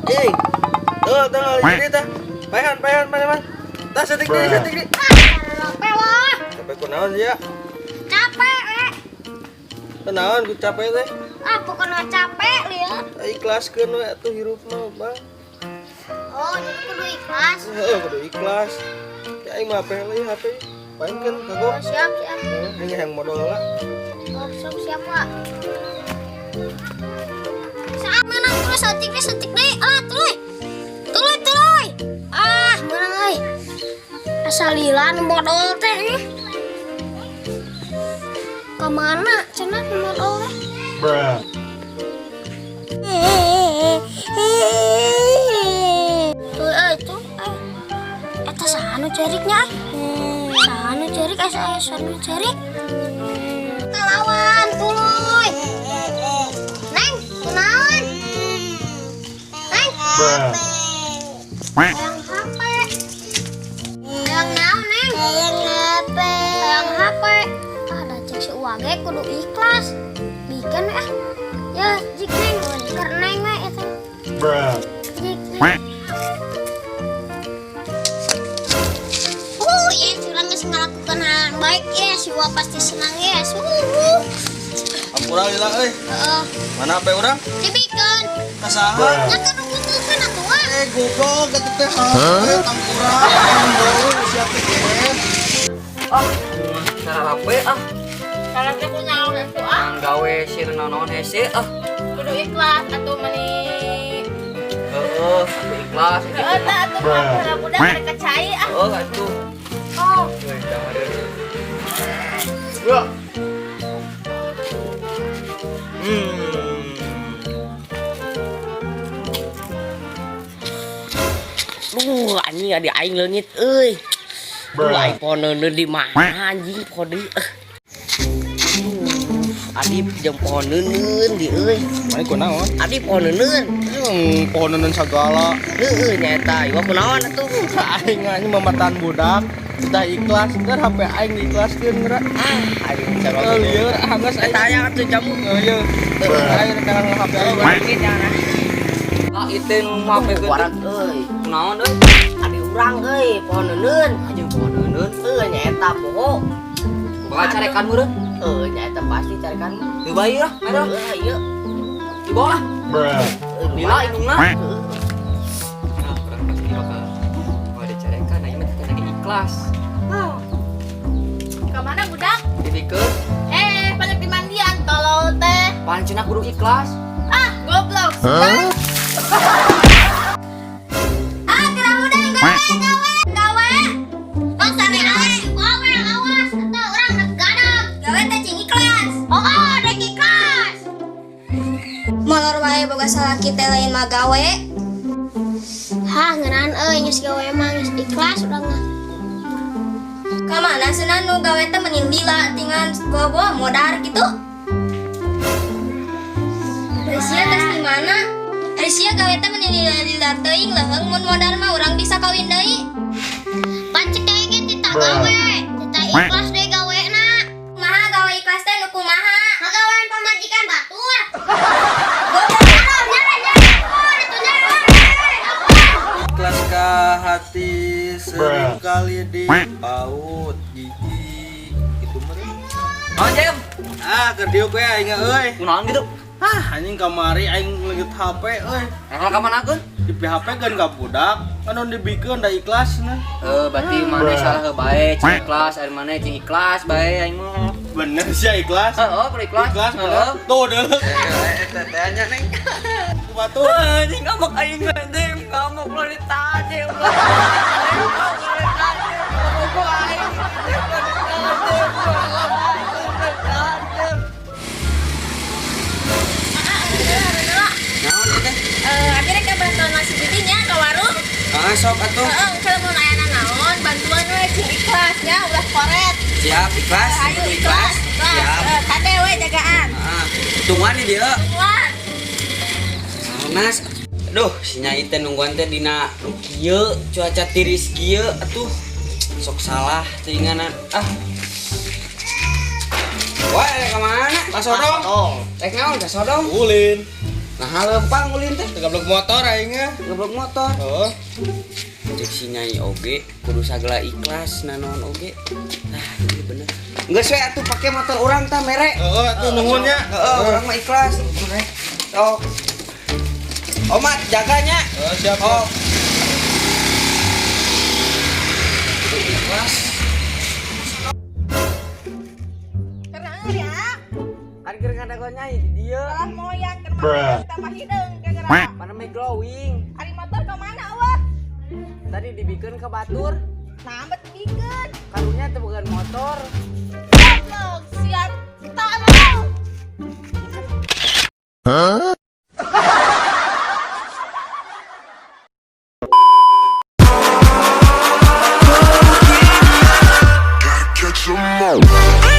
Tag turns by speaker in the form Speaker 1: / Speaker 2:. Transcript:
Speaker 1: Ih. Tuh, jadi tah. Paehan, mana. Tah setik deui.
Speaker 2: Capek wah.
Speaker 1: Capek kunaon ya?
Speaker 2: Capek
Speaker 1: Kunaon ku capek teh?
Speaker 2: ah pokoknya capek lihat.
Speaker 1: Ikhlaskeun we atuh hirupna, Bang.
Speaker 2: Oh jadi kudu ikhlas.
Speaker 1: Heeh, kudu ikhlas. Ya aing mah HP leuy HP. Paengkeun
Speaker 2: Oh,
Speaker 1: kagok.
Speaker 2: siap
Speaker 1: Hanya yang modal lah.
Speaker 2: oh siap wah. Saat mana terus setik deh ah tuloy ah mana euy asalilan modal teh kemana cenah modal teh
Speaker 1: Bruh.
Speaker 2: tuh itu eta sahanu ceriknya sahanu cerik asa sahanu cerik lawan tuluy neng kunaon neng yang HP yang naon neng yang HP ada cek si uage kudu ikhlas bikin ya jik neng karena neng mah eta jik ya curang geus ngalakukeun hal yang baik ya si Wa pasti senang ya
Speaker 1: Ampura lila euy. Mana HP urang?
Speaker 2: dibikeun
Speaker 1: Kasaha?
Speaker 2: nya kudu butuhkeun atuh Wa
Speaker 1: Goblok eta teh HP Ampura. Siap teh.
Speaker 3: Cara HP
Speaker 2: kalau teh kunaon atuh
Speaker 3: gawe sir naon hese
Speaker 2: kudu ikhlas atuh mani
Speaker 3: aku ikhlas
Speaker 2: atuh budak mereka cai
Speaker 3: atuh
Speaker 2: oh
Speaker 3: ya anjing ada aing leungit euy. Aing pohon di mana anjing pohon deui. Adi jeung pohon neuneun di euy.
Speaker 1: Mane kunaon?
Speaker 3: Adi pohon neuneun.
Speaker 1: Pohon neuneun sagala.
Speaker 3: Heueuh nyaeta ieu kunaon atuh?
Speaker 1: Aing anjing mematan budak. Sudah ikhlas, kan HP aing diikhlaskeun geura.
Speaker 3: Aing cara
Speaker 1: Lieur hanges aing.
Speaker 3: tanya atuh jamu.
Speaker 1: Ieu. Aing kangen HP aing.
Speaker 3: Bangkit jangan. Ah iten HP geuning. Warak euy. Kunaon euy? Adi urang euy, pohon neuneun. Anjing pohon neuneun. Heueuh nyaeta poho. Bakal carekan meureun? Heueuh nyaeta pasti carekan. Teu bayi lah, mero. Ieu. Di bawah. Lila indungna. Kelas.
Speaker 2: kemana budak
Speaker 3: Dibikeun
Speaker 2: banyak di mandian kalau teh
Speaker 3: pancena kudu ikhlas.
Speaker 2: goblok gerak udah gawe tong sare gawe awas eta urang rek gadang gawe teh cing ikhlas dek ikhlas molor wae boga salaki teh lain mah gawe ngeunaan geus gawe mah geus ikhlas urang mah kamana cenah nu gawe teh menin lila tinggal bawa modar gitu Resia geus di mana? Resia gawe teh menin lila teuing leuheung mun modar mah urang bisa kawin deui. Pancik teh ge tita gawe, tita ikhlas deui gawena. Kumaha gawe ikhlas teh nu kumaha? Ngagawean pamajikan batur.
Speaker 1: Ikhlas ka hati sering kali dipaut gigi itu mah.
Speaker 3: Oh, Jem.
Speaker 1: Keur diuk we aing euy.
Speaker 3: Kunaon gitu?
Speaker 1: Anjing kamari aing leungit HP euy.
Speaker 3: Kalau ka manakeun?
Speaker 1: Di HP kan ka budak, kan dibikeun da ikhlas na.
Speaker 3: Berarti mana salah bae, cing ikhlas, ari mana cing ikhlas bae aing mah.
Speaker 1: Bener sih ikhlas.
Speaker 3: Kudu ikhlas.
Speaker 1: Ikhlas bener. Tuh deh.
Speaker 3: Teh anya neng.
Speaker 1: Batu.
Speaker 3: Anjing ngamuk aing Jem, ngamuk lo ditajem.
Speaker 2: Akhirnya ke bantuan masih jadinya ke warung.
Speaker 3: Sok atuh.
Speaker 2: Kalau mau layanan naon, bantuan we cing ikhlas ya, ulah koret.
Speaker 3: Siap ikhlas.
Speaker 2: Ayo ikhlas.
Speaker 3: Siap.
Speaker 2: Kade we jagaan.
Speaker 3: Tungguan nih dia.
Speaker 2: Wan.
Speaker 3: Mas, aduh, si Nyai teh nungguan teh dina kieu, cuaca tiris kieu, atuh sok salah teuinganan. Wah, rek ka mana? Ka sodong. Rek naon ka sodong?
Speaker 1: Ulin.
Speaker 3: Nah lempang ulin teh
Speaker 1: Gablok motor aingnya.
Speaker 3: ngeblok motor
Speaker 1: Oh.
Speaker 3: cek si nyai oge kudu sagala ikhlas nanon oge ini bener geus we atuh pake motor urang tah mere
Speaker 1: Oh, atuh nuhunnya.
Speaker 3: urang mah ikhlas sok Omat jaganya
Speaker 1: Oh, siap.
Speaker 3: oh ikhlas
Speaker 4: Karena ya,
Speaker 3: kan keur ngadago nyai di dieu
Speaker 4: kalah moyang kemana tambah hidung gara-gara
Speaker 3: paneme glowing
Speaker 4: ari motor ke mana eueuh?
Speaker 3: tadi dibikeun ke batur
Speaker 4: Nah, bet bikin.
Speaker 3: karunya teh bukan motor
Speaker 4: Goblok, sian tak mau.
Speaker 5: Catch 'em all.